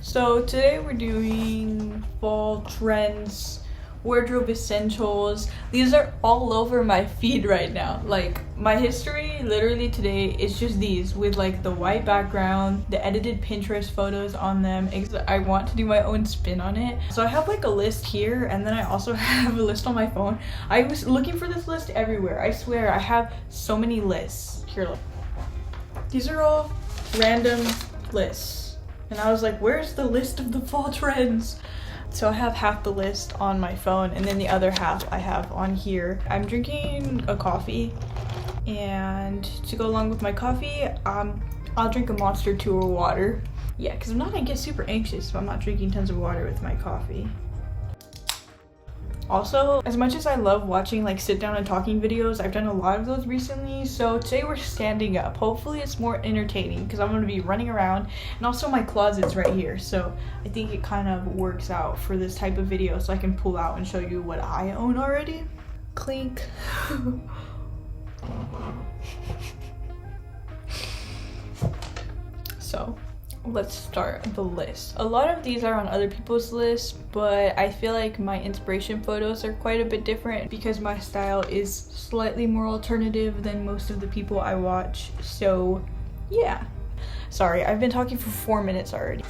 So today we're doing fall trends, wardrobe essentials. These are all over my feed right now. Like, my history literally today is just these with like the white background, the edited Pinterest photos on them. I want to do my own spin on it. So I have like a list here, and then I also have a list on my phone. I was looking for this list everywhere. I swear I have so many lists. Here, look. These are all random lists. And I was like, where's the list of the fall trends? So I have half the list on my phone, and then the other half I have on here. I'm drinking a coffee, and to go along with my coffee, I'll drink a Monster 2 or water. Yeah, because I get super anxious if I'm not drinking tons of water with my coffee. Also, as much as I love watching like sit down and talking videos, I've done a lot of those recently. So today we're standing up. Hopefully it's more entertaining because I'm going to be running around, and also my closet's right here. So I think it kind of works out for this type of video, so I can pull out and show you what I own already. Clink. So let's start the list. A lot of these are on other people's lists, but I feel like my inspiration photos are quite a bit different because my style is slightly more alternative than most of the people I watch. So yeah. Sorry, I've been talking for 4 minutes already.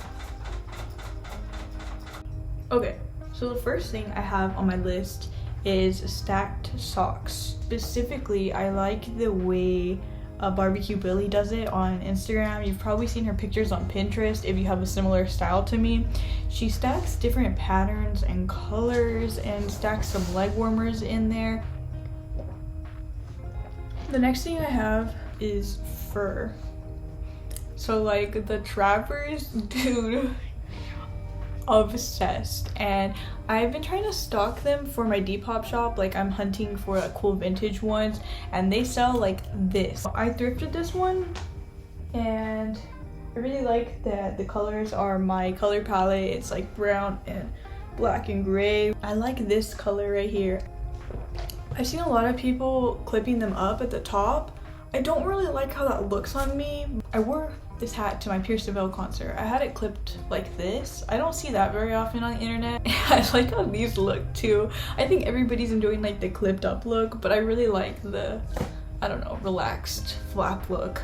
Okay, so the first thing I have on my list is stacked socks. Specifically, I like the way Barbecue Billy does it on Instagram. You've probably seen her pictures on Pinterest if you have a similar style to me. She stacks different patterns and colors and stacks some leg warmers in there. The next thing I have is fur. So like the trappers, dude, obsessed. And I've been trying to stock them for my Depop shop. Like, I'm hunting for like cool vintage ones, and they sell like this. I thrifted this one, and I really like that the colors are my color palette. It's like brown and black and gray. I like this color right here. I've seen a lot of people clipping them up at the top. I don't really like how that looks on me. I wore this hat to my Pierce the Veil concert. I had it clipped like this. I don't see that very often on the internet. I like how these look too. I think everybody's enjoying like the clipped up look, but I really like the, I don't know, relaxed flap look.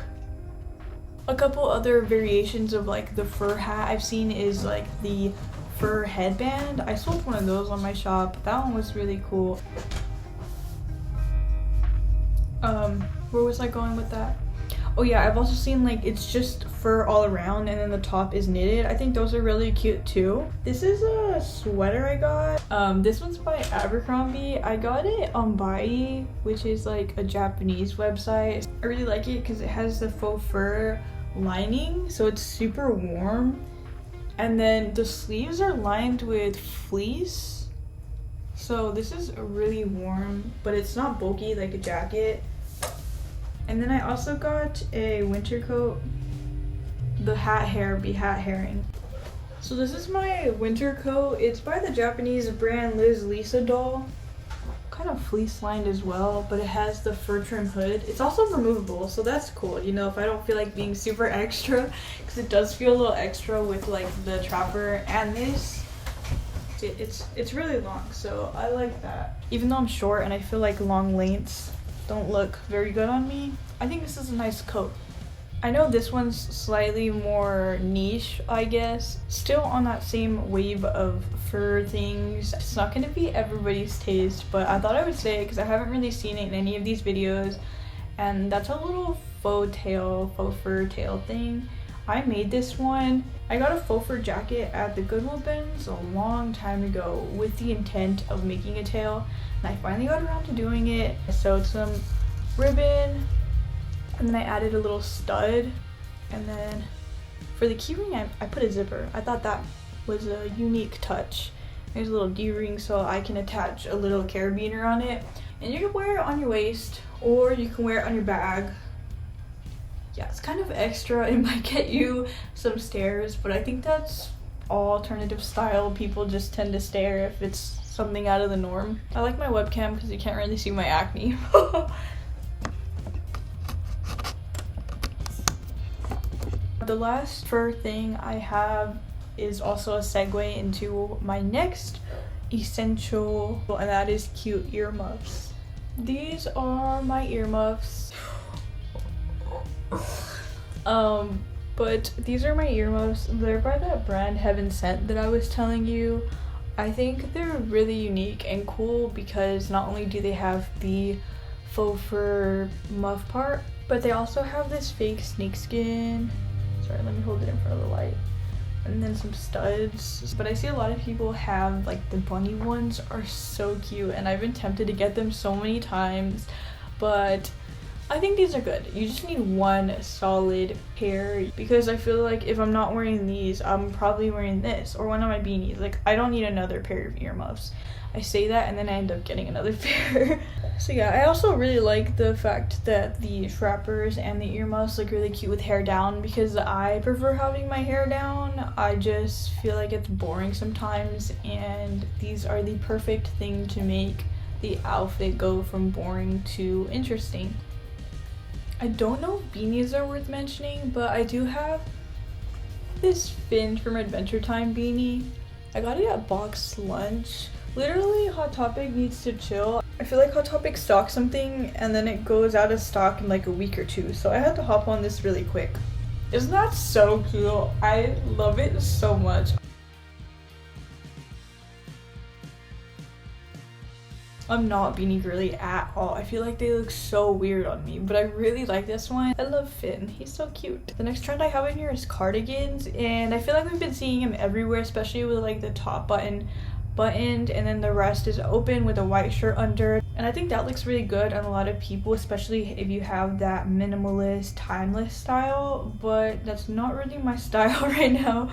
A couple other variations of like the fur hat I've seen is like the fur headband. I sold one of those on my shop. That one was really cool. Where was I going with that? Oh yeah, I've also seen like it's just fur all around and then the top is knitted. I think those are really cute too. This is a sweater I got. This one's by Abercrombie. I got it on Buy, which is like a Japanese website. I really like it because it has the faux fur lining, so it's super warm. And then the sleeves are lined with fleece. So this is really warm, but it's not bulky like a jacket. And then I also got a winter coat. The hat hair be hat herring. So this is my winter coat. It's by the Japanese brand Liz Lisa doll. Kind of fleece lined as well, but it has the fur trim hood. It's also removable, so that's cool, you know, if I don't feel like being super extra, because it does feel a little extra with like the trapper and this. It's really long, so I like that. Even though I'm short and I feel like long lengths don't look very good on me, I think this is a nice coat. I know this one's slightly more niche, I guess. Still on that same wave of fur things. It's not gonna be everybody's taste, but I thought I would say it because I haven't really seen it in any of these videos. And that's a little faux fur tail thing. I made this one. I got a faux fur jacket at the Goodwill bins a long time ago with the intent of making a tail, and I finally got around to doing it. I sewed some ribbon, and then I added a little stud, and then for the keyring I put a zipper. I thought that was a unique touch. There's a little D-ring so I can attach a little carabiner on it, and you can wear it on your waist or you can wear it on your bag. Yeah, it's kind of extra. It might get you some stares, but I think that's alternative style, people just tend to stare if it's something out of the norm. I like my webcam because you can't really see my acne. The last fur thing I have is also a segue into my next essential, and that is cute earmuffs. These are my earmuffs. But these are my earmuffs. They're by that brand Heaven Sent that I was telling you. I think they're really unique and cool because not only do they have the faux fur muff part, but they also have this fake snakeskin. Sorry, let me hold it in front of the light. And then some studs. But I see a lot of people have like the bunny ones are so cute, and I've been tempted to get them so many times, but I think these are good. You just need one solid pair because I feel like if I'm not wearing these, I'm probably wearing this or one of my beanies. Like, I don't need another pair of earmuffs. I say that and then I end up getting another pair. So yeah, I also really like the fact that the strappers and the earmuffs look really cute with hair down because I prefer having my hair down. I just feel like it's boring sometimes, and these are the perfect thing to make the outfit go from boring to interesting. I don't know if beanies are worth mentioning, but I do have this Finn from Adventure Time beanie. I got it at Box Lunch. Literally, Hot Topic needs to chill. I feel like Hot Topic stocks something and then it goes out of stock in like a week or two, so I had to hop on this really quick. Isn't that so cool? I love it so much. I'm not beanie girly at all. I feel like they look so weird on me, but I really like this one. I love Finn. He's so cute. The next trend I have in here is cardigans, and I feel like we've been seeing him everywhere, especially with like the top buttoned and then the rest is open with a white shirt under. And I think that looks really good on a lot of people, especially if you have that minimalist, timeless style, but that's not really my style right now.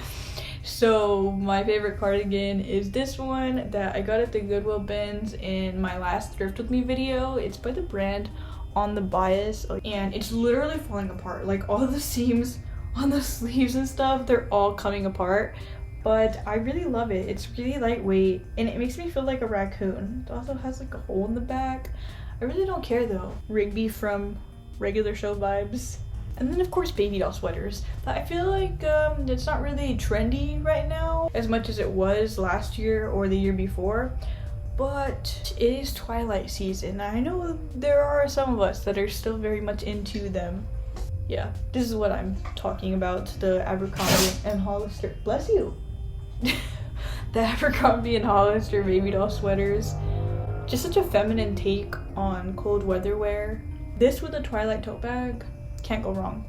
So my favorite cardigan is this one that I got at the Goodwill bins in my last thrift with me video. It's by the brand On the Bias, and it's literally falling apart. Like, all the seams on the sleeves and stuff, they're all coming apart, but I really love it. It's really lightweight and it makes me feel like a raccoon. It also has like a hole in the back. I really don't care though. Rigby from Regular Show vibes. And then of course baby doll sweaters. But I feel like it's not really trendy right now as much as it was last year or the year before, but it is Twilight season. I know there are some of us that are still very much into them. Yeah, this is what I'm talking about, the Abercrombie and Hollister. Bless you. The Abercrombie and Hollister baby doll sweaters. Just such a feminine take on cold weather wear. This with a Twilight tote bag, can't go wrong.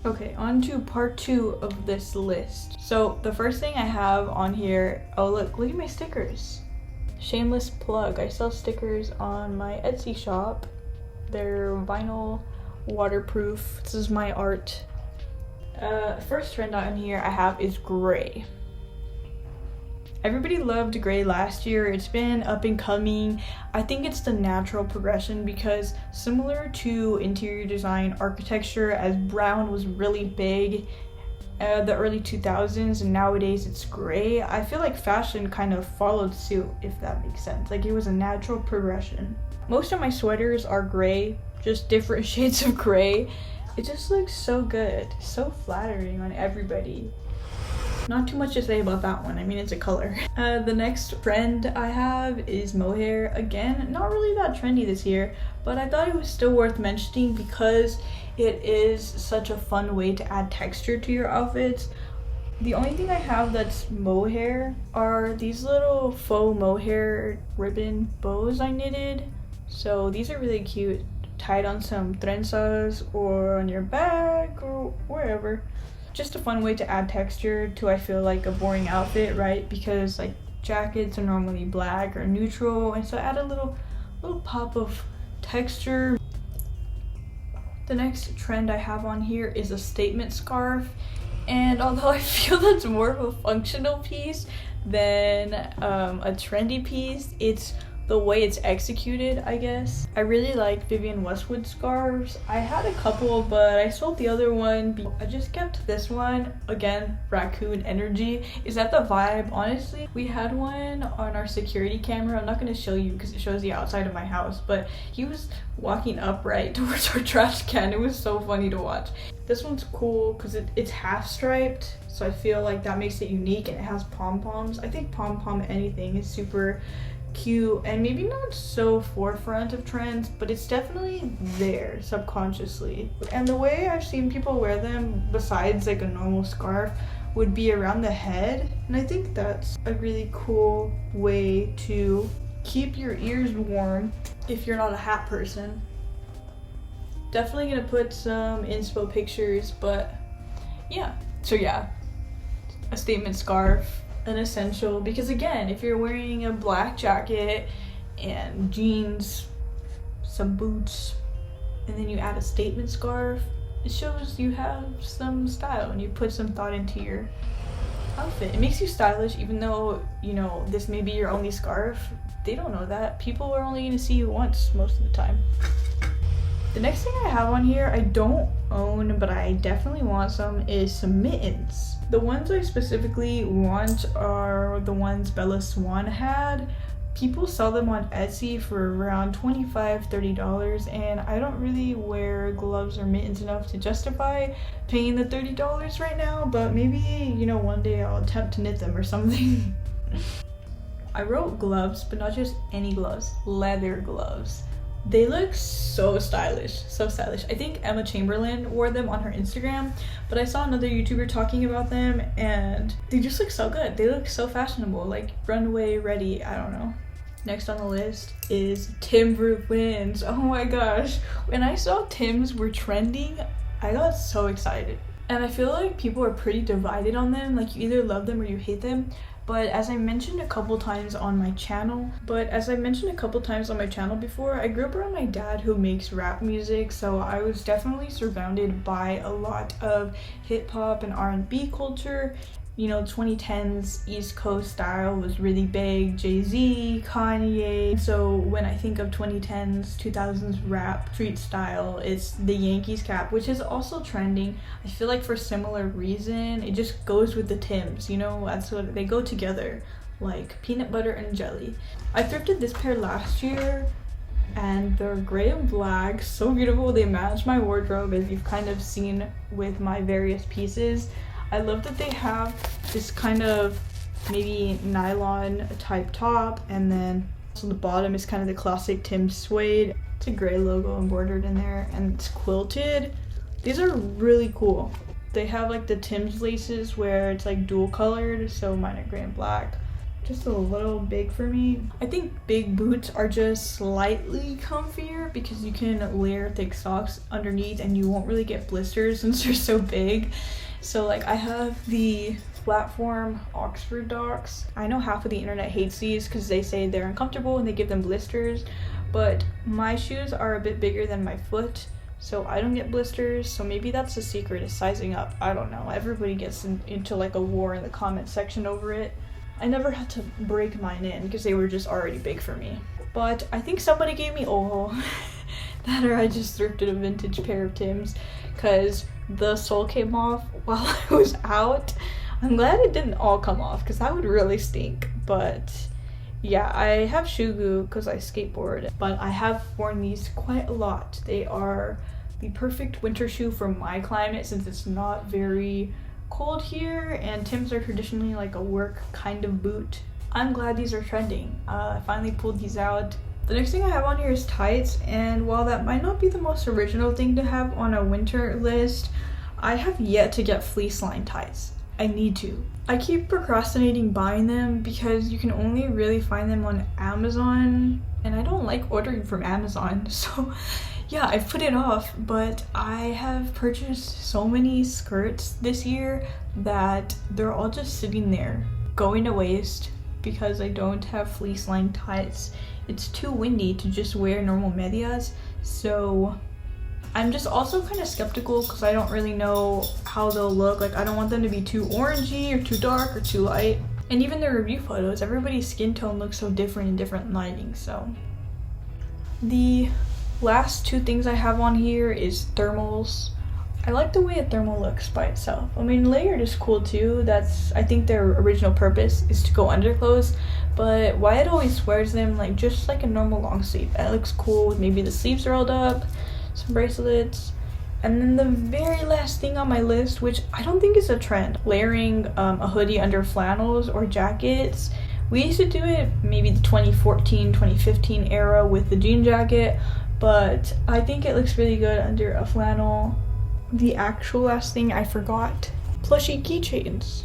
Okay, on to part 2 of this list. So the first thing I have on here, oh look at my stickers. Shameless plug, I sell stickers on my Etsy shop. They're vinyl, waterproof. This is my art. First trend on here I have is gray. Everybody loved gray last year. It's been up and coming. I think it's the natural progression because similar to interior design architecture, as brown was really big the early 2000s and nowadays it's gray, I feel like fashion kind of followed suit, if that makes sense. Like, it was a natural progression. Most of my sweaters are gray, just different shades of gray. It just looks so good, so flattering on everybody. Not too much to say about that one. I mean, it's a color. The next trend I have is mohair. Again, not really that trendy this year, but I thought it was still worth mentioning because it is such a fun way to add texture to your outfits. The only thing I have that's mohair are these little faux mohair ribbon bows I knitted. So these are really cute, tied on some trenzas or on your back or wherever. Just a fun way to add texture to, I feel like, a boring outfit, right? Because like jackets are normally black or neutral, and so add a little pop of texture. The next trend I have on here is a statement scarf, and although I feel that's more of a functional piece than a trendy piece, it's the way it's executed, I guess. I really like Vivienne Westwood scarves. I had a couple, but I sold the other one. I just kept this one. Again, raccoon energy. Is that the vibe? Honestly, we had one on our security camera. I'm not going to show you because it shows the outside of my house, but he was walking upright towards our trash can. It was so funny to watch. This one's cool because it's half striped, so I feel like that makes it unique, and it has pom-poms. I think pom-pom anything is super cute and maybe not so forefront of trends, but it's definitely there subconsciously. And the way I've seen people wear them, besides like a normal scarf, would be around the head, and I think that's a really cool way to keep your ears warm if you're not a hat person. Definitely gonna put some inspo pictures, but yeah. So yeah, a statement scarf, an essential, because again, if you're wearing a black jacket and jeans, some boots, and then you add a statement scarf, it shows you have some style and you put some thought into your outfit. It makes you stylish, even though, you know, this may be your only scarf. They don't know that. People are only gonna see you once most of the time. The next thing I have on here, I don't own, but I definitely want some, is some mittens. The ones I specifically want are the ones Bella Swan had. People sell them on Etsy for around $25-30, and I don't really wear gloves or mittens enough to justify paying the $30 right now, but maybe, you know, one day I'll attempt to knit them or something. I wrote gloves, but not just any gloves, leather gloves. They look so stylish, so stylish. I think Emma Chamberlain wore them on her Instagram, but I saw another YouTuber talking about them and they just look so good. They look so fashionable, like runway ready, I don't know. Next on the list is Timberlands. Oh my gosh. When I saw Timbs were trending, I got so excited. And I feel like people are pretty divided on them, like you either love them or you hate them. But as I mentioned a couple times on my channel before, I grew up around my dad who makes rap music, so I was definitely surrounded by a lot of hip hop and R&B culture. You know, 2010s East Coast style was really big, Jay-Z, Kanye. So when I think of 2010s, 2000s rap street style, it's the Yankees cap, which is also trending. I feel like for similar reason, it just goes with the Timbs, you know, that's what they go together, like peanut butter and jelly. I thrifted this pair last year and they're gray and black, so beautiful. They match my wardrobe, as you've kind of seen with my various pieces. I love that they have this kind of maybe nylon type top, and then so the bottom is kind of the classic Tim's suede. It's a gray logo embroidered in there and it's quilted. These are really cool. They have like the Tim's laces where it's like dual colored, so mine are gray and black. Just a little big for me. I think big boots are just slightly comfier because you can layer thick socks underneath and you won't really get blisters since they're so big. So like I have the platform Oxford Docs. I know half of the internet hates these because they say they're uncomfortable and they give them blisters, but my shoes are a bit bigger than my foot, so I don't get blisters. So maybe that's the secret, is sizing up. I don't know. Everybody gets into like a war in the comment section over it. I never had to break mine in because they were just already big for me. But I think somebody gave me ojo. That or I just thrifted a vintage pair of Timbs because the sole came off while I was out. I'm glad it didn't all come off because that would really stink. But yeah, I have shoe goo because I skateboard, but I have worn these quite a lot. They are the perfect winter shoe for my climate since it's not very cold here, and Timbs are traditionally like a work kind of boot. I'm glad these are trending. I finally pulled these out. The next thing I have on here is tights, and while that might not be the most original thing to have on a winter list, I have yet to get fleece line tights. I need to. I keep procrastinating buying them because you can only really find them on Amazon, and I don't like ordering from Amazon, so yeah, I've put it off. But I have purchased so many skirts this year that they're all just sitting there, going to waste because I don't have fleece line tights. It's too windy to just wear normal medias, so I'm just also kind of skeptical because I don't really know how they'll look. Like, I don't want them to be too orangey or too dark or too light. And even the review photos, everybody's skin tone looks so different in different lighting. So the last two things I have on here is thermals. I like the way a thermal looks by itself. I mean, layered is cool too. I think their original purpose is to go under clothes, but Wyatt always wears them like just like a normal long sleeve. That looks cool with maybe the sleeves rolled up, some bracelets. And then the very last thing on my list, which I don't think is a trend, layering a hoodie under flannels or jackets. We used to do it maybe the 2014, 2015 era with the jean jacket, but I think it looks really good under a flannel. The actual last thing I forgot, plushie keychains.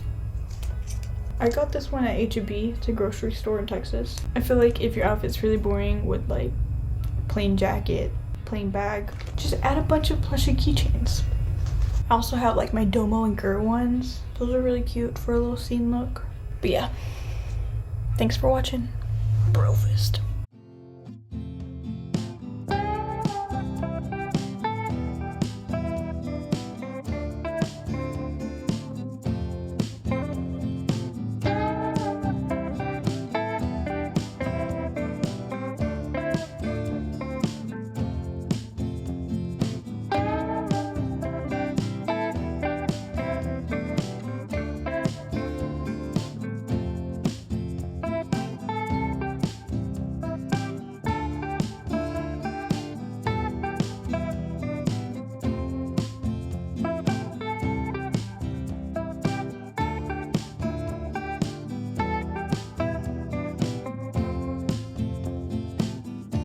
I got this one at H-E-B. It's a grocery store in Texas. I feel like if your outfit's really boring with like plain jacket, plain bag, just add a bunch of plushie keychains. I also have like my Domo and Gur ones. Those are really cute for a little scene look. But yeah, thanks for watching. Bro fist.